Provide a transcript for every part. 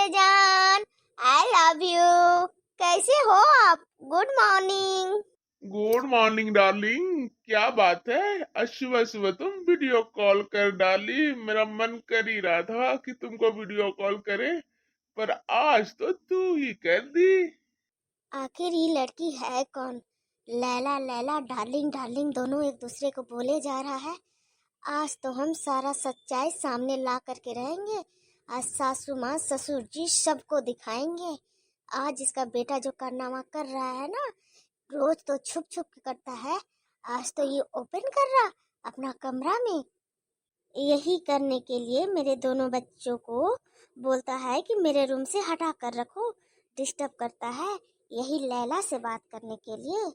मेरे जान, I love you. कैसे हो आप? Good morning. Good morning darling. क्या बात है, आज सुबह सुबह तुम वीडियो कॉल कर डाली। मेरा मन कर ही रहा था कि तुमको वीडियो कॉल करे, पर आज तो तू ही कर दी। आखिर ये लड़की है कौन? लैला लैला डार्लिंग डार्लिंग दोनों एक दूसरे को बोले जा रहा है। आज तो हम सारा सच्चाई सामने ला करके रहेंगे। आज सासू माँ ससुर जी सबको दिखाएंगे। आज इसका बेटा जो कारनामा कर रहा है ना, रोज तो छुप छुप के करता है, आज तो ये ओपन कर रहा अपना कमरा में। यही करने के लिए मेरे दोनों बच्चों को बोलता है कि मेरे रूम से हटा कर रखो, डिस्टर्ब करता है। यही लैला से बात करने के लिए।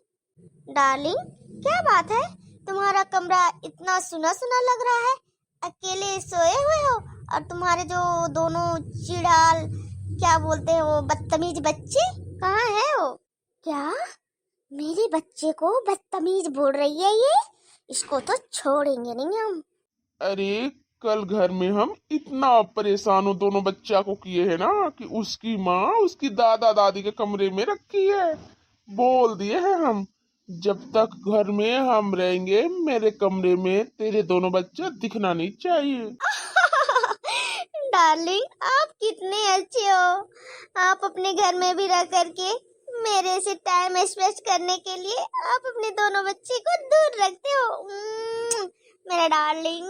डार्लिंग, क्या बात है? तुम्हारा कमरा इतना सुना सुना लग रहा है। अकेले सोए हुए हो और तुम्हारे जो दोनों चिड़ाल, क्या बोलते हैं वो, बदतमीज बच्चे कहाँ है वो? क्या मेरे बच्चे को बदतमीज बोल रही है ये? इसको तो छोड़ेंगे नहीं हम। अरे कल घर में हम इतना परेशान हो दोनों बच्चा को किए है ना कि उसकी माँ उसकी दादा दादी के कमरे में रखी है। बोल दिए हैं हम, जब तक घर में हम रहेंगे मेरे कमरे में तेरे दोनों बच्चे दिखना नहीं चाहिए। डार्लिंग, आप कितने अच्छे हो। आप अपने घर में भी रह करके मेरे से टाइम स्पेंड करने के लिए आप अपने दोनों बच्चे को दूर रखते हो। मेरा डार्लिंग,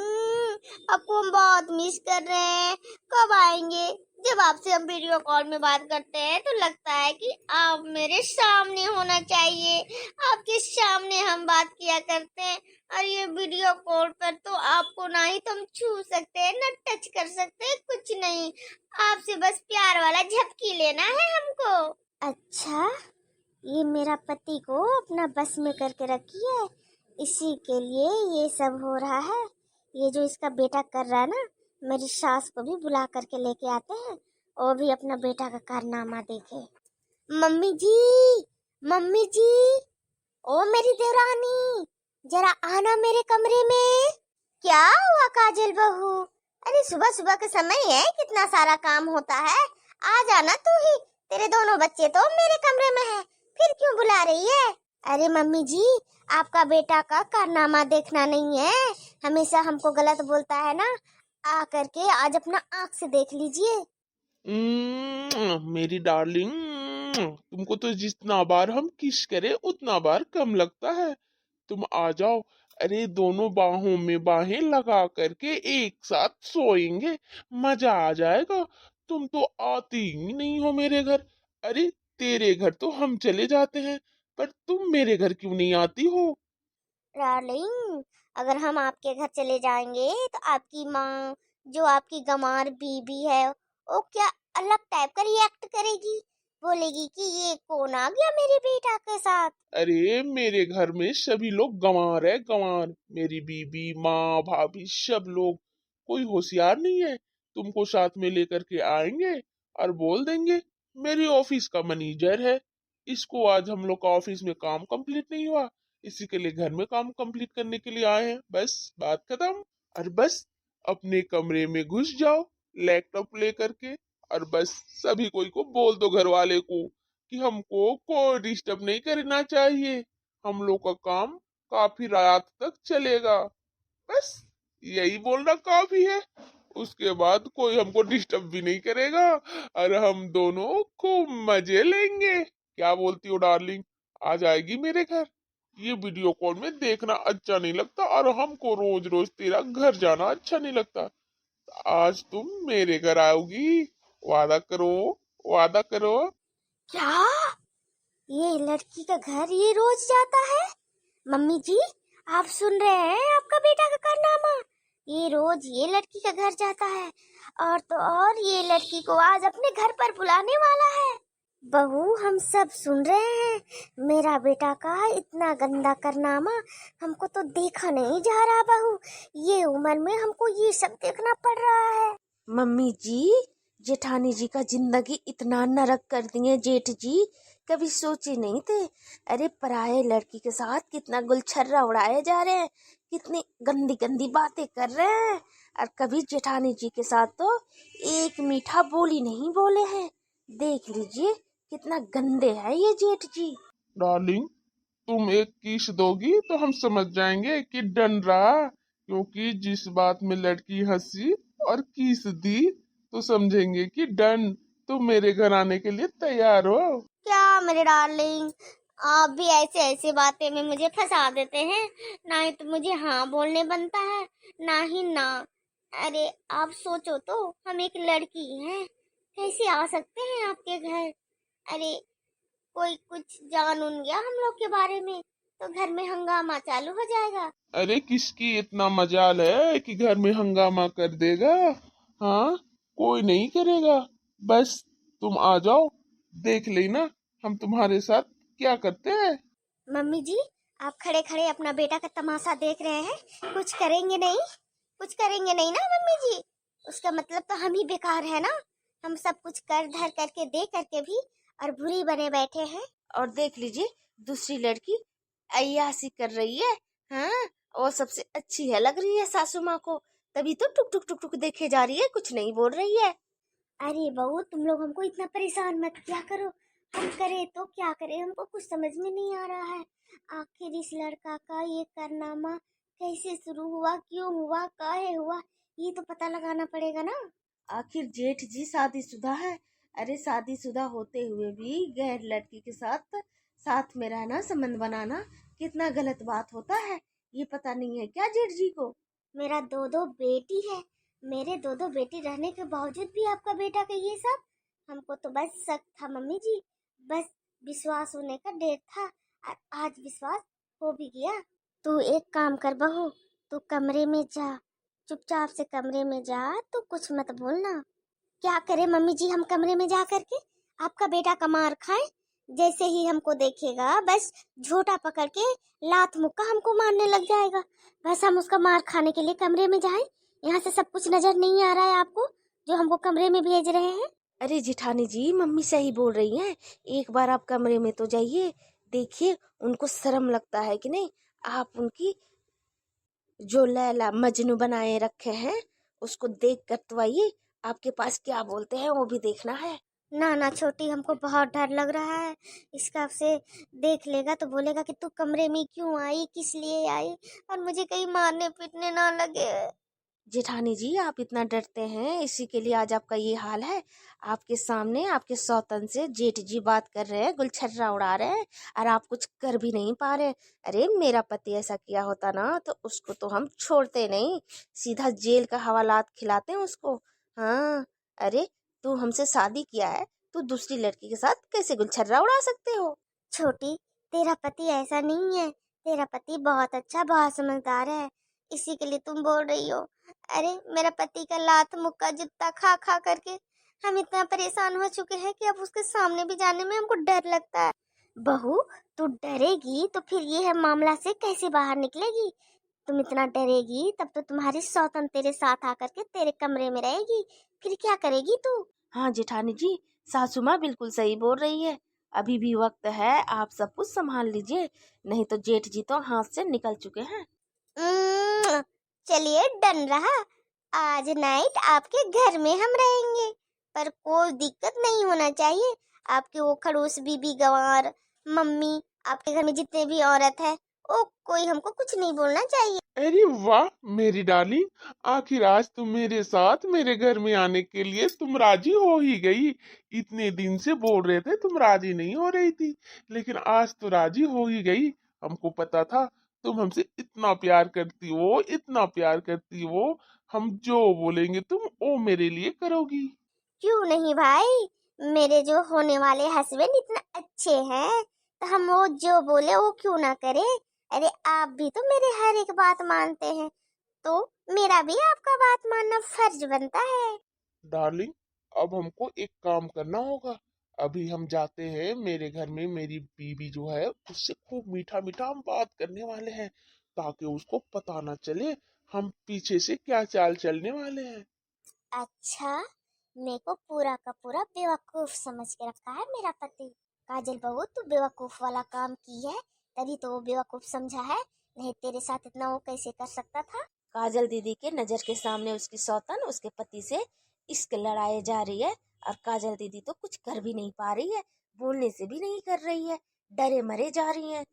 आपको हम बहुत मिस कर रहे हैं। कब आएंगे? जब आपसे हम वीडियो कॉल में बात करते हैं तो लगता है कि आप मेरे सामने होना चाहिए। आपके सामने हम बात किया करते हैं, और ये वीडियो कॉल पर तो आपको ना ही तो हम छू सकते हैं ना टच कर सकते हैं, कुछ नहीं। आपसे बस प्यार वाला झपकी लेना है हमको। अच्छा, ये मेरा पति को अपना बस में करके रखी है, इसी के लिए ये सब हो रहा है। ये जो इसका बेटा कर रहा है ना, मेरी सास को भी बुला करके लेके आते हैं, वो भी अपना बेटा का कारनामा देखे। मम्मी जी, मम्मी जी, ओ मेरी देवरानी, जरा आना मेरे कमरे में। क्या हुआ काजल बहू? अरे सुबह सुबह का समय है, कितना सारा काम होता है। आ जाना तू ही, तेरे दोनों बच्चे तो मेरे कमरे में हैं, फिर क्यों बुला रही है? अरे मम्मी जी, आपका बेटा का कारनामा देखना नहीं है, हमेशा हमको गलत बोलता है ना। आ करके आज अपना आँख से देख लीजिए। मेरी डार्लिंग, तुमको तो जितना बार हम किस करे उतना बार कम लगता है। तुम आ जाओ। अरे दोनों बाहों में बाहें लगा करके एक साथ सोएंगे, मजा आ जाएगा। तुम तो आती ही नहीं हो मेरे घर। अरे तेरे घर तो हम चले जाते हैं, पर तुम मेरे घर क्यों नहीं आती हो? डार्लिंग, अगर हम आपके घर चले जाएंगे तो आपकी माँ, जो आपकी गंवार बीबी है, वो क्या अलग टाइप का रिएक्ट करेगी, बोलेगी कि ये कौन आ गया मेरे बेटा के साथ। अरे मेरे घर में सभी लोग गंवार है, गंवार। मेरी बीबी, माँ, भाभी, सब लोग। कोई होशियार नहीं है। तुमको साथ में लेकर के आएंगे और बोल देंगे मेरी ऑफिस का मैनेजर है, इसको आज हम लोग का ऑफिस में काम कंप्लीट नहीं हुआ, इसी के लिए घर में काम कंप्लीट करने के लिए आए हैं। बस बात खत्म। और बस अपने कमरे में घुस जाओ लैपटॉप लेकर के, और बस सभी कोई को बोल दो, घर वाले को, कि हमको कोई डिस्टर्ब नहीं करना चाहिए, हम लोग का काम काफी रात तक चलेगा। बस यही बोलना काफी है। उसके बाद कोई हमको डिस्टर्ब भी नहीं करेगा और हम दोनों खूब मजे लेंगे। क्या बोलती हो डार्लिंग, आ जाएगी मेरे घर? ये वीडियो कॉल में देखना अच्छा नहीं लगता और हमको रोज रोज तेरा घर जाना अच्छा नहीं लगता। आज तुम मेरे घर आओगी, वादा करो, वादा करो। क्या ये लड़की का घर ये रोज जाता है? मम्मी जी, आप सुन रहे हैं आपका बेटा का कारनामा? ये रोज ये लड़की का घर जाता है, और तो और ये लड़की को आज अपने घर पर बुलाने वाला है। बहू, हम सब सुन रहे हैं, मेरा बेटा का इतना गंदा कारनामा हमको तो देखा नहीं जा रहा बहू। ये उम्र में हमको ये सब देखना पड़ रहा है। मम्मी जी, जेठानी जी का जिंदगी इतना नरक कर दिए जेठ जी, कभी सोचे नहीं थे। अरे पराये लड़की के साथ कितना गुलछर्रा उड़ाए जा रहे हैं, कितनी गंदी गंदी बातें कर रहे हैं। और कभी जेठानी जी के साथ तो एक मीठा बोली नहीं बोले हैं। देख लीजिए कितना गंदे हैं ये जेठ जी। डार्लिंग, तुम एक किस दोगी तो हम समझ जाएंगे कि डन रहा, क्योंकि जिस बात में लड़की हंसी और किस दी तो समझेंगे कि डन, तुम मेरे घर आने के लिए तैयार हो। क्या मेरे डार्लिंग, आप भी ऐसे ऐसे बातें में मुझे फंसा देते हैं। ना ही तो मुझे हाँ बोलने बनता है, ना ही ना। अरे आप सोचो तो, हम एक लड़की हैं, कैसे आ सकते हैं आपके घर। अरे कोई कुछ जान उन गया हम लोग के बारे में तो घर में हंगामा चालू हो जाएगा। अरे किसकी इतना मजाल है कि घर में हंगामा कर देगा? हाँ, कोई नहीं करेगा। बस तुम आ जाओ, देख लेना हम तुम्हारे साथ क्या करते हैं। मम्मी जी, आप खड़े खड़े अपना बेटा का तमाशा देख रहे हैं, कुछ करेंगे नहीं? कुछ करेंगे नहीं ना मम्मी जी? उसका मतलब तो हम ही बेकार है ना। हम सब कुछ कर धर करके दे करके भी और बुरी बने बैठे हैं। और देख लीजिए दूसरी लड़की अय्यासी कर रही है। हाँ, वो सबसे अच्छी है लग रही है सासू माँ को, तभी तो टुक टुक टुक टुक देखे जा रही है, कुछ नहीं बोल रही है। अरे बहू, तुम लोग हमको इतना परेशान मत किया करो। हम करे तो क्या करें, हमको कुछ समझ में नहीं आ रहा है। आखिर इस लड़का का ये कारनामा कैसे शुरू हुआ, क्यों हुआ, काहे हुआ, ये तो पता लगाना पड़ेगा ना। आखिर जेठ जी शादीशुदा है। अरे शादीशुदा होते हुए भी गैर लड़की के साथ साथ में रहना, संबंध बनाना कितना गलत बात होता है, ये पता नहीं है क्या जेठ जी को? मेरा दो दो बेटी है, मेरे दो दो बेटी रहने के बावजूद भी आपका बेटा का ये सब। हमको तो बस शक था मम्मी जी, बस विश्वास होने का डेट था, और आज विश्वास हो भी गया। तू एक काम कर बहू, तू कमरे में जा, चुपचाप से कमरे में जा, तू कुछ मत बोलना। क्या करे मम्मी जी हम कमरे में जा करके? आपका बेटा का मार खाए, जैसे ही हमको देखेगा बस झोटा पकड़ के लात मुक्का हमको मारने लग जाएगा। बस हम उसका मार खाने के लिए कमरे में जाएं। यहाँ से सब कुछ नजर नहीं आ रहा है आपको, जो हमको कमरे में भेज रहे हैं? अरे जेठानी जी मम्मी सही बोल रही हैं, एक बार आप कमरे में तो जाइए, देखिए उनको शर्म लगता है कि नहीं। आप उनकी जो लैला मजनू बनाए रखे हैं उसको देख कर तो आइए, आपके पास क्या बोलते हैं वो भी देखना है। ना ना छोटी, हमको बहुत डर लग रहा है। इसका से देख लेगा तो बोलेगा कि तू कमरे में क्यों आई, किस लिए आई, और मुझे कहीं मारने पीटने ना लगे। जेठानी जी आप इतना डरते हैं, इसी के लिए आज आपका ये हाल है। आपके सामने आपके सौतन से जेठ जी बात कर रहे हैं, गुलछर्रा उड़ा रहे हैं, और आप कुछ कर भी नहीं पा रहे। अरे मेरा पति ऐसा किया होता ना तो उसको तो हम छोड़ते नहीं, सीधा जेल का हवालात खिलाते हैं उसको। हाँ, अरे तू हमसे शादी किया है, तू दूसरी लड़की के साथ कैसे गुलछर्रा उड़ा सकते हो? छोटी, तेरा पति ऐसा नहीं है, तेरा पति बहुत अच्छा, बहुत समझदार है, इसी के लिए तुम बोल रही हो। अरे मेरा पति का लात मुक्का जूता खा खा करके हम इतना परेशान हो चुके हैं कि अब उसके सामने भी जाने में हमको डर लगता है। बहू, तू डरेगी तो फिर ये है मामला से कैसे बाहर निकलेगी? तुम इतना डरेगी तब तो तुम्हारी सौतन तेरे साथ आकर के तेरे कमरे में रहेगी, फिर क्या करेगी तू? हाँ जेठानी जी, सासू माँ बिल्कुल सही बोल रही है, अभी भी वक्त है, आप सब कुछ संभाल लीजिए, नहीं तो जेठ जी तो हाथ से निकल चुके हैं। उम्म, चलिए डन रहा। आज नाइट आपके घर में हम रहेंगे, पर कोई दिक्कत नहीं होना चाहिए। आपके वो खड़ूस बीबी गंवार मम्मी, आपके घर में जितने भी औरत है, वो कोई हमको कुछ नहीं बोलना चाहिए। अरे वाह मेरी डार्लिंग, आखिर आज तुम मेरे साथ मेरे घर में आने के लिए तुम राजी हो ही गई। इतने दिन से बोल रहे थे तुम राजी नहीं हो रही थी, लेकिन आज तो राजी हो ही गई। हमको पता था तुम हमसे इतना प्यार करती हो, इतना प्यार करती हो। हम जो बोलेंगे तुम वो मेरे लिए करोगी। क्यों नहीं भाई, मेरे जो होने वाले हस्बैंड इतना अच्छे हैं, तो हम वो जो बोले वो क्यों ना करे। अरे आप भी तो मेरे हर एक बात मानते हैं, तो मेरा भी आपका बात मानना फर्ज बनता है। डार्लिंग, अब हमको एक काम करना होगा। अभी हम जाते हैं मेरे घर में, मेरी बीवी जो है उससे खूब मीठा मीठा हम बात करने वाले हैं, ताकि उसको पता ना चले हम पीछे से क्या चाल चलने वाले हैं। अच्छा, मेरे को पूरा का पूरा बेवकूफ समझ के रखा है मेरा पति। काजल बहू, तू बेवकूफ वाला काम की है, तभी तो वो बेवकूफ समझा है, नहीं तेरे साथ इतना वो कैसे कर सकता था। काजल दीदी के नजर के सामने उसकी सौतन उसके पति से इश्क लड़ाए जा रही है, और काजल दीदी तो कुछ कर भी नहीं पा रही है, बोलने से भी नहीं कर रही है, डरे मरे जा रही है।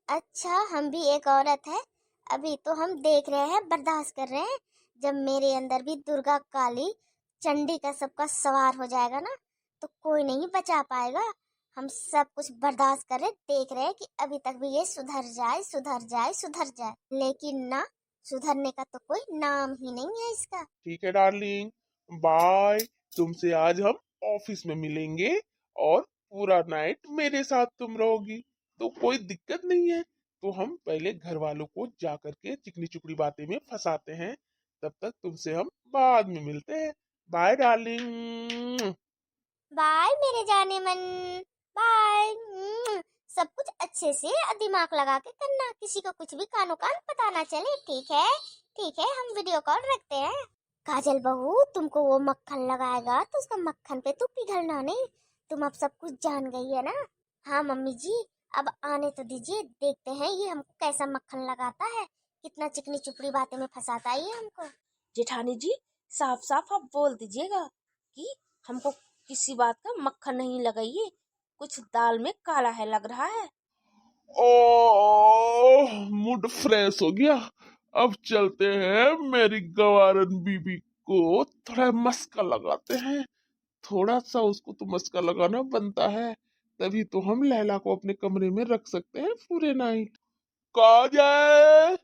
अच्छा, हम भी एक औरत है, अभी तो हम देख रहे हैं, बर्दाश्त कर रहे हैं। जब मेरे अंदर भी दुर्गा काली चंडी का सबका सवार हो जाएगा ना, तो कोई नहीं बचा पाएगा। हम सब कुछ बर्दाश्त कर रहे, देख रहे हैं कि अभी तक भी ये सुधर जाए सुधर जाए सुधर जाए, लेकिन ना, सुधरने का तो कोई नाम ही नहीं है इसका। ठीक है डार्लिंग, बाय। तुमसे आज हम ऑफिस में मिलेंगे और पूरा नाइट मेरे साथ तुम रहोगी, तो कोई दिक्कत नहीं है। तो हम पहले घर वालों को जा करके चिकनी चुपड़ी बातें में फंसाते हैं, तब तक तुमसे हम बाद में मिलते हैं। Bye darling. बाय मेरे जाने मन, बाय। सब कुछ अच्छे से दिमाग लगा के करना, किसी को कुछ भी कानो कान पता ना चले, ठीक है? ठीक है, हम वीडियो कॉल रखते हैं। काजल बहू, तुमको वो मक्खन लगाएगा तो उसका मक्खन पे तो पिघलना नहीं, तुम अब सब कुछ जान गई है ना। हाँ मम्मी जी, अब आने तो दीजिए, देखते हैं ये हमको कैसा मक्खन लगाता है, कितना चिकनी चुपड़ी बातें में फंसाता है ये हमको। जेठानी जी, साफ साफ आप बोल दीजिएगा कि हमको किसी बात का मक्खन नहीं लगाइए, कुछ दाल में काला है लग रहा है। ओह, मूड फ्रेश हो गया। अब चलते हैं, मेरी गवारन बीबी को थोड़ा मस्का लगाते हैं। थोड़ा सा उसको तो मस्का लगाना बनता है, तभी तो हम लैला को अपने कमरे में रख सकते हैं पूरे नाइट। काजल,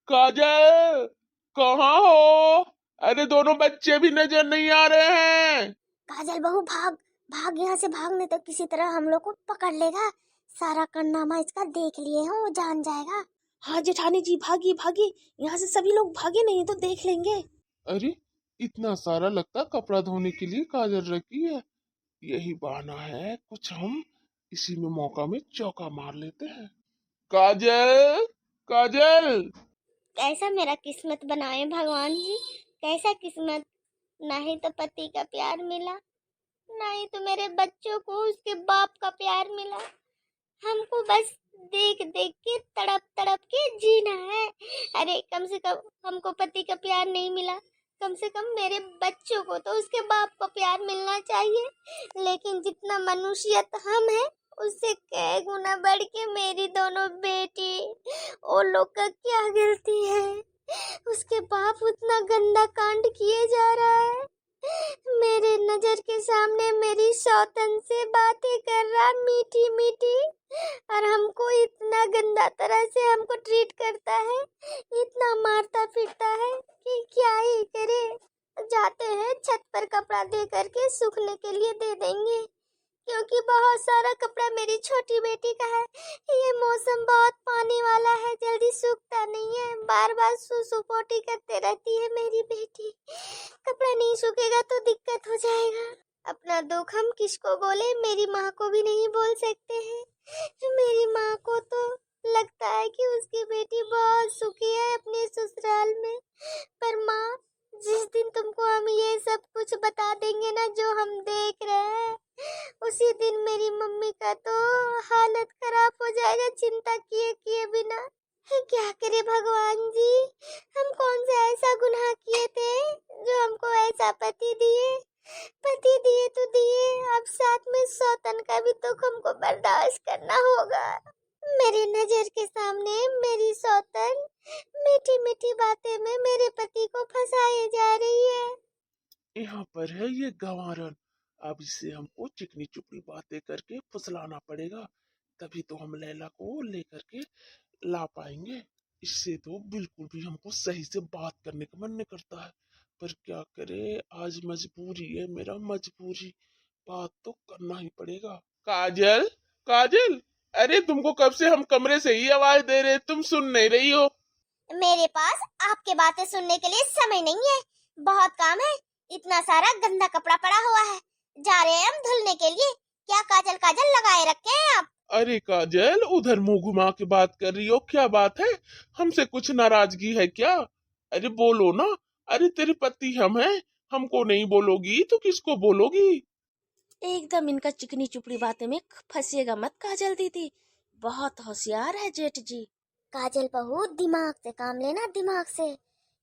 काजल, कहाँ हो? अरे दोनों बच्चे भी नजर नहीं आ रहे हैं। काजल बहू, भाग भाग यहाँ से, भागने तो किसी तरह हम लोग को पकड़ लेगा। सारा कारनामा इसका देख लिए हैं, वो जान जाएगा। हाँ जेठानी जी, भागिए भागिए, यहाँ से सभी लोग भागे, नहीं तो देख लेंगे। अरे इतना सारा लगता कपड़ा धोने के लिए काजल रखी है, यही बहाना है, कुछ हम इसी में मौका में चौका मार लेते हैं। काजल, काजल। कैसा मेरा किस्मत बनाए भगवान जी, कैसा किस्मत। ना ही तो पति का प्यार मिला, ना ही तो मेरे बच्चों को उसके बाप का प्यार मिला। हमको बस देख देख के तड़प तड़प के जीना है। अरे कम से कम हमको पति का प्यार नहीं मिला, कम से कम मेरे बच्चों को तो उसके बाप का प्यार मिलना चाहिए। लेकिन जितना मनुष्यत हम हैं, उससे कई गुना बढ़ के मेरी दोनों बेटी, वो लोग का क्या गलती है? उसके बाप उतना गंदा कांड किए जा रहा है, मेरे नजर के सामने मेरी सौतन से बातें कर रहा मीठी मीठी, और हमको इतना गंदा तरह से हमको ट्रीट करता है, इतना मारता पीटता है कि क्या ही करे। जाते हैं छत पर कपड़ा दे करके सूखने के लिए दे देंगे, क्योंकि बहुत सारा कपड़ा मेरी छोटी बेटी का है। ये मौसम बहुत पानी वाला है, जल्दी सूखता नहीं है, बार बार सुसु पोटी करते रहती है मेरी बेटी। कपड़ा नहीं सूखेगा तो दिक्कत हो जाएगा। अपना दुख हम किसको बोले, मेरी माँ को भी नहीं बोल सकते हैं। मेरी माँ को तो लगता है कि उसकी बेटी बहुत सुखी है अपने ससुराल में, पर माँ, जिस दिन तुमको हम ये सब कुछ बता देंगे ना जो हम देख रहे हैं, उसी दिन मेरी मम्मी का तो हालत खराब हो जाएगा चिंता किए किए बिना। क्या करे भगवान जी, हम कौन सा ऐसा गुनाह किए थे जो हमको ऐसा पति दिए? पति दिए तो दिए, अब साथ में सौतन का भी दुख हमको बर्दाश्त करना होगा। मेरी नजर के सामने मेरी सौतन मीठी मीठी बातें में मेरे पति को फंसाए जा रही है। यहाँ पर है ये गंवारन, अब इससे हमको चिकनी चुपड़ी बातें करके फुसलाना पड़ेगा, तभी तो हम लैला को लेकर के ला पाएंगे। इससे तो बिल्कुल भी हमको सही से बात करने का मन नहीं करता है, पर क्या करे, आज मजबूरी है, मेरा मजबूरी, बात तो करना ही पड़ेगा। काजल, काजल, अरे तुमको कब से हम कमरे से ही आवाज दे रहे, तुम सुन नहीं रही हो? मेरे पास आपके बातें सुनने के लिए समय नहीं है, बहुत काम है। इतना सारा गंदा कपड़ा पड़ा हुआ है, जा रहे हैं हम धुलने के लिए। क्या काजल काजल लगाए रखे हैं आप? अरे काजल, उधर मुंह घुमा के बात कर रही हो, क्या बात है? हमसे कुछ नाराजगी है क्या? अरे बोलो ना। अरे तेरे पति हम हैं, हमको नहीं बोलोगी तो किसको बोलोगी? एकदम इनका चिकनी चुपड़ी बातें में फंसिएगा मत काजल दीदी, बहुत होशियार है जेठ जी। काजल बहू, दिमाग से काम लेना, दिमाग से।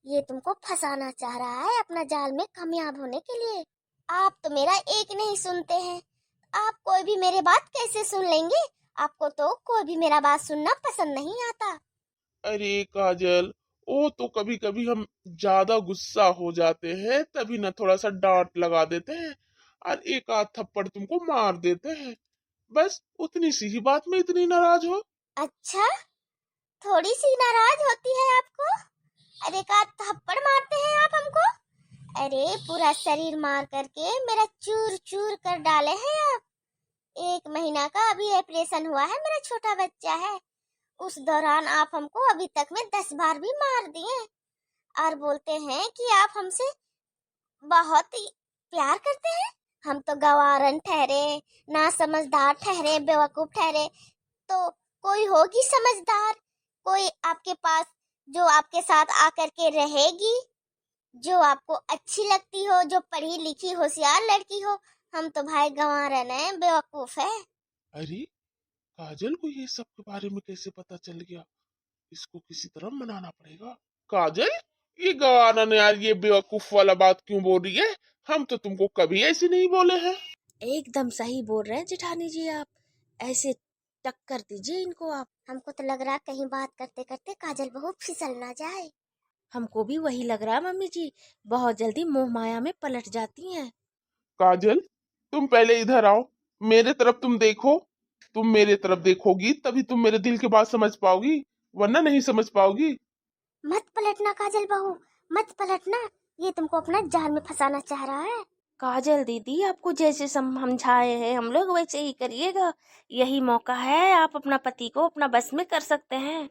ये तुमको फंसाना चाह रहा है अपना जाल में कामयाब होने के लिए। आप तो मेरा एक नहीं सुनते हैं। आप कोई भी मेरे बात कैसे सुन लेंगे? आपको तो कोई भी मेरा बात सुनना पसंद नहीं आता। अरे काजल, ओ तो कभी कभी हम ज्यादा गुस्सा हो जाते हैं, तभी ना थोड़ा सा डांट लगा देते हैं और एक आध थप्पड़ तुमको मार देते हैं। बस उतनी सी ही बात में इतनी नाराज हो? अच्छा, थोड़ी सी नाराज होती है आपको? अरे का थप्पड़ मारते हैं आप हमको? अरे पूरा शरीर मार करके मेरा चूर चूर कर डाले हैं आप। 1 महीना का अभी ऑपरेशन हुआ है, मेरा छोटा बच्चा है। उस दौरान आप हमको अभी तक में 10 बार भी मार दिए और बोलते हैं कि आप हमसे बहुत ही प्यार करते हैं। हम तो गवारन ठहरे, ना समझदार ठहरे, बेवकूफ ठहरे। तो कोई होगी समझदार, कोई आपके पास जो आपके साथ आकर के रहेगी, जो आपको अच्छी लगती हो, जो पढ़ी लिखी होशियार लड़की हो। हम तो भाई गंवारन है, बेवकूफ है। अरे काजल को ये सब के बारे में कैसे पता चल गया? इसको किसी तरह मनाना पड़ेगा। काजल, ये गवारा ने यार ये बेवकूफ वाला बात क्यों बोल रही है? हम तो तुमको कभी ऐसे नहीं बोले हैं। एकदम सही बोल रहे हैं जेठानी जी आप। ऐसे टक्कर दीजिए इनको आप। हमको तो लग रहा कहीं बात करते करते काजल बहू फिसल ना जाए। हमको भी वही लग रहा है मम्मी जी, बहुत जल्दी मोह माया में पलट जाती हैं। काजल, तुम पहले इधर आओ, मेरे तरफ तुम देखो। तुम मेरे तरफ देखोगी तभी तुम मेरे दिल की बात समझ पाओगी, वरना नहीं समझ पाओगी। मत पलटना काजल बहू, मत पलटना। ये तुमको अपना जाल में फंसाना चाह रहा है। काजल दीदी, आपको जैसे समझाए हैं हम लोग वैसे ही करिएगा। यही मौका है, आप अपना पति को अपना बस में कर सकते हैं।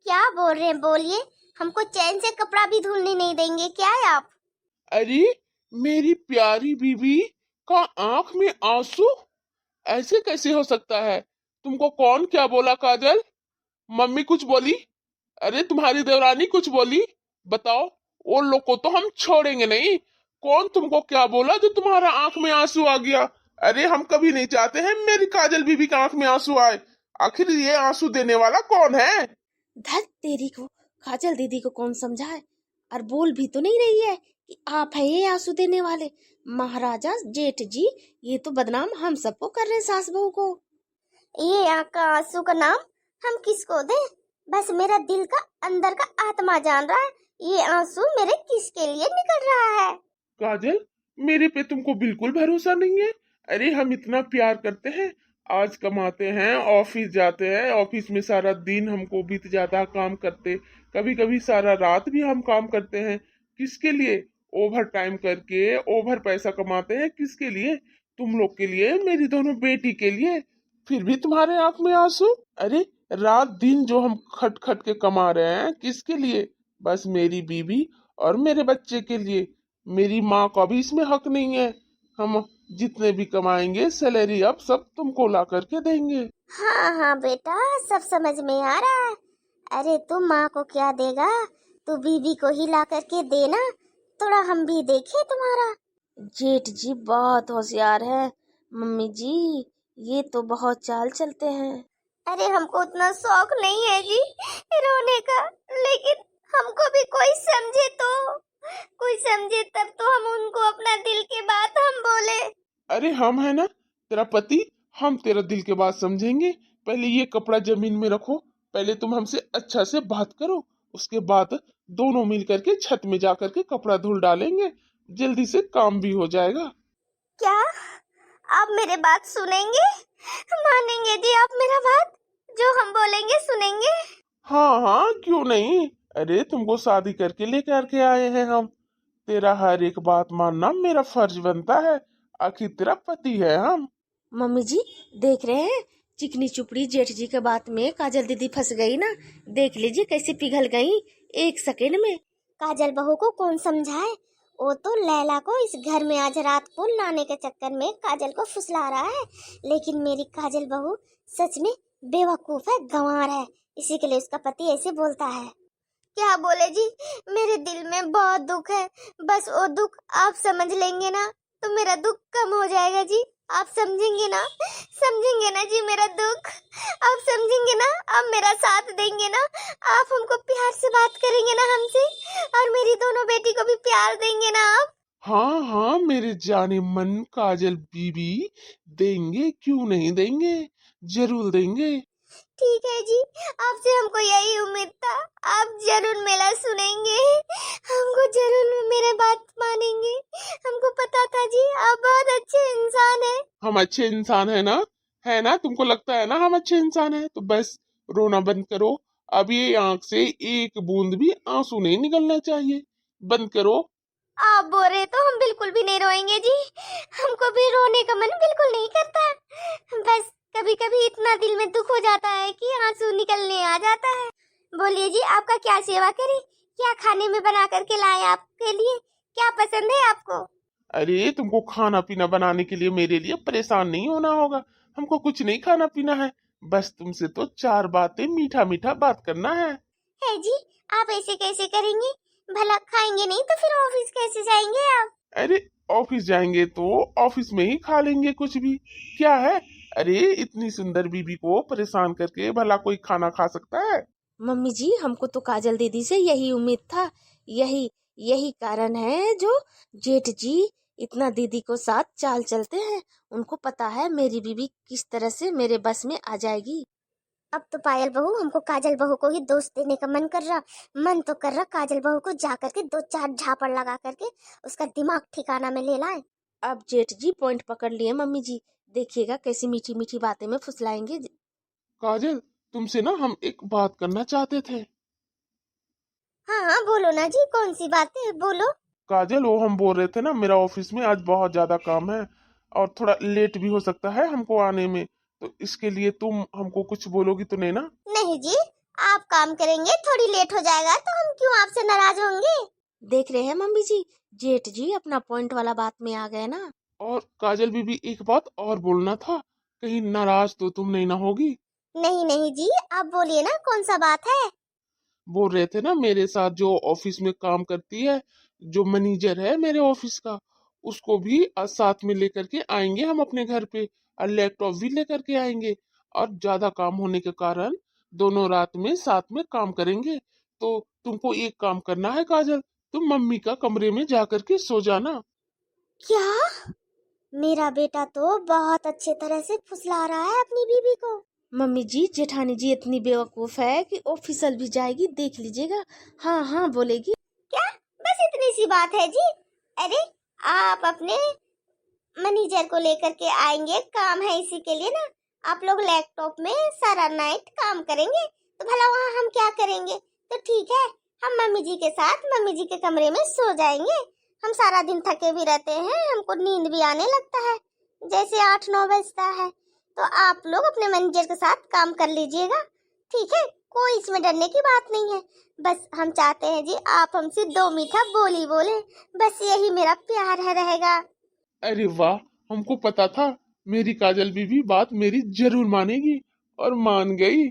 क्या बोल रहे हैं? बोलिए। हमको चैन से कपड़ा भी धुलने नहीं देंगे क्या है आप? अरे मेरी प्यारी बीबी का आंख में आंसू, ऐसे कैसे हो सकता है? तुमको कौन क्या बोला काजल? मम्मी कुछ बोली? अरे तुम्हारी देवरानी कुछ बोली? बताओ, वो लोग को तो हम छोड़ेंगे नहीं। कौन तुमको क्या बोला जो तुम्हारा आंख में आंसू आ गया? अरे हम कभी नहीं चाहते हैं मेरी काजल बीबी के आंख में आंसू आए। आखिर ये आंसू देने वाला कौन है? धत तेरी को, काजल दीदी को कौन समझाए। और बोल भी तो नहीं रही है कि आप है ये आंसू देने वाले। महाराजा जेठ जी, ये तो बदनाम हम सबको कर रहे हैं, सास बहू को। ये आँख का आंसू का नाम हम किसको दें? बस मेरा दिल का अंदर का आत्मा जान रहा है ये आंसू मेरे किसके लिए निकल रहा है। काजल, मेरे पे तुमको बिल्कुल भरोसा नहीं है? अरे हम इतना प्यार करते हैं, आज कमाते हैं, ऑफिस जाते हैं, ऑफिस में सारा दिन हमको बीत जाता है काम करते, कभी कभी सारा रात भी हम काम करते हैं। किसके लिए? ओवर टाइम करके ओवर पैसा कमाते हैं। किसके लिए? तुम लोग के लिए, मेरी दोनों बेटी के लिए। फिर भी तुम्हारे आंख में आंसू? अरे रात दिन जो हम खट खट के कमा रहे हैं, किसके लिए? बस मेरी बीवी और मेरे बच्चे के लिए। मेरी माँ का भी इसमें हक नहीं है। हम जितने भी कमाएंगे सैलरी अब सब तुमको ला करके देंगे। हाँ हाँ बेटा, सब समझ में आ रहा है। अरे तू माँ को क्या देगा, तू बीवी को ही ला करके देना, थोड़ा हम भी देखें तुम्हारा। जेठ जी बहुत होशियार है। मम्मी जी, ये तो बहुत चाल चलते हैं। अरे हमको उतना शौक नहीं है जी रोने का, लेकिन हमको भी कोई समझे तो, कोई समझे तब तो हम उनको अपना दिल की बात हम बोले। अरे हम है ना तेरा पति, हम तेरा दिल के बात समझेंगे। पहले ये कपड़ा जमीन में रखो, पहले तुम हमसे अच्छा से बात करो, उसके बाद दोनों मिल करके छत में जा करके कपड़ा धुल डालेंगे, जल्दी से काम भी हो जाएगा। क्या आप मेरे बात सुनेंगे? मानेंगे जी आप मेरा बात? जो हम बोलेंगे सुनेंगे? हाँ हाँ, क्यों नहीं। अरे तुमको शादी करके लेकर के आए हैं हम, तेरा हर एक बात मानना मेरा फर्ज बनता है, आखिर तेरा पति है हम। मम्मी जी देख रहे हैं, चिकनी चुपड़ी जेठ जी के बात में काजल दीदी फंस गई ना। देख लीजिए कैसे पिघल गई 1 सेकेंड में। काजल बहू को कौन समझाए? वो तो लैला को इस घर में आज रात को लाने के चक्कर में काजल को फुसला रहा है, लेकिन मेरी काजल बहू सच में बेवकूफ है, गंवार है, इसी के लिए उसका पति ऐसे बोलता है। क्या बोले जी, मेरे दिल में बहुत दुख है, बस वो दुख आप समझ लेंगे ना तो मेरा दुख कम हो जाएगा जी। आप समझेंगे ना जी मेरा दुख, आप समझेंगे ना, आप मेरा साथ देंगे ना, आप हमको प्यार से बात करेंगे ना हमसे, और मेरी दोनों बेटी को भी प्यार देंगे ना आप। हाँ हाँ मेरे जाने मन काजल बीबी, देंगे क्यों नहीं देंगे, जरूर देंगे। ठीक है जी, आपसे हमको यही उम्मीद था, आप जरूर मेरा सुनेंगे, हमको जरूर मेरे बात मानेंगे, हमको पता था जी आप बहुत अच्छे इंसान हैं। हम अच्छे इंसान है ना, तुमको लगता है ना हम अच्छे इंसान हैं? तो बस रोना बंद करो। अब ये आंख से एक बूंद भी आंसू नहीं निकलना चाहिए। बंद करो। आप बोल रहे तो हम बिल्कुल भी नहीं रोएंगे जी, हमको भी रोने का मन बिल्कुल नहीं करता, बस कभी कभी इतना दिल में दुख हो जाता है कि आंसू निकलने आ जाता है। बोलिए जी, आपका क्या सेवा करें, क्या खाने में बना करके लाए आपके लिए, क्या पसंद है आपको? अरे तुमको खाना पीना बनाने के लिए मेरे लिए परेशान नहीं होना होगा। हमको कुछ नहीं खाना पीना है, बस तुमसे तो चार बातें मीठा मीठा बात करना है। है जी, आप ऐसे कैसे करेंगे, भला खाएंगे नहीं तो फिर ऑफिस कैसे जाएंगे आप? अरे ऑफिस जाएंगे तो ऑफिस में ही खा लेंगे कुछ भी, क्या है। अरे इतनी सुंदर बीबी को परेशान करके भला कोई खाना खा सकता है? मम्मी जी, हमको तो काजल दीदी से यही उम्मीद था। यही यही कारण है जो जेठ जी इतना दीदी को साथ चाल चलते हैं। उनको पता है मेरी बीबी किस तरह से मेरे बस में आ जाएगी। अब तो पायल बहू, हमको काजल बहू को ही दोष देने का मन कर रहा, मन तो कर रहा काजल बहू को जा करके दो चार झापड़ लगा करके उसका दिमाग ठिकाना में ले लाए। अब जेठ जी पॉइंट पकड़ लिए मम्मी जी, देखिएगा कैसी मीठी मीठी बातें में फुसलाएंगे। काजल, तुमसे ना हम एक बात करना चाहते थे। हाँ हाँ बोलो ना जी, कौन सी बात है, बोलो। काजल, वो हम बोल रहे थे ना, मेरा ऑफिस में आज बहुत ज्यादा काम है और थोड़ा लेट भी हो सकता है हमको आने में, तो इसके लिए तुम हमको कुछ बोलोगी तो नहीं ना? नहीं जी, आप काम करेंगे, थोड़ी लेट हो जाएगा तो हम क्यों आपसे नाराज होंगे। देख रहे हैं मम्मी जी, जेठ जी अपना पॉइंट वाला बात में आ गए ना। और काजल बीबी, एक बात और बोलना था, कहीं नाराज तो तुम नहीं ना होगी? नहीं नहीं जी, आप बोलिए ना, कौन सा बात है? बोल रहे थे ना, मेरे साथ जो ऑफिस में काम करती है, जो मैनेजर है मेरे ऑफिस का, उसको भी आज साथ में लेकर के आएंगे हम अपने घर पे, और लैपटॉप भी लेकर के आएंगे। और ज्यादा काम होने के कारण दोनों रात में साथ में काम करेंगे। तो तुमको एक काम करना है काजल, तुम मम्मी का कमरे में जा करके सो जाना। क्या? मेरा बेटा तो बहुत अच्छे तरह से फुसला रहा है अपनी बीवी को। मम्मी जी, जेठानी जी इतनी बेवकूफ है कि ऑफिसर भी जाएगी, देख लीजिएगा। हाँ हाँ बोलेगी। क्या? बस इतनी सी बात है जी? अरे आप अपने मैनेजर को लेकर के आएंगे, काम है इसी के लिए ना, आप लोग लैपटॉप में सारा नाइट काम करेंगे, तो भला वहाँ हम क्या करेंगे? तो ठीक है, हम मम्मी जी के साथ मम्मी जी के कमरे में सो जाएंगे। हम सारा दिन थके भी रहते हैं, हमको नींद भी आने लगता है, जैसे 8-9 बजता है, तो आप लोग अपने मैनेजर के साथ काम कर लीजिएगा, ठीक है? कोई इसमें डरने की बात नहीं है, बस हम चाहते हैं जी आप हमसे 2 मीठा बोली बोले, बस यही मेरा प्यार है रहेगा। अरे वाह, हमको पता था मेरी काजल बीबी बात मेरी जरूर मानेगी, और मान गई।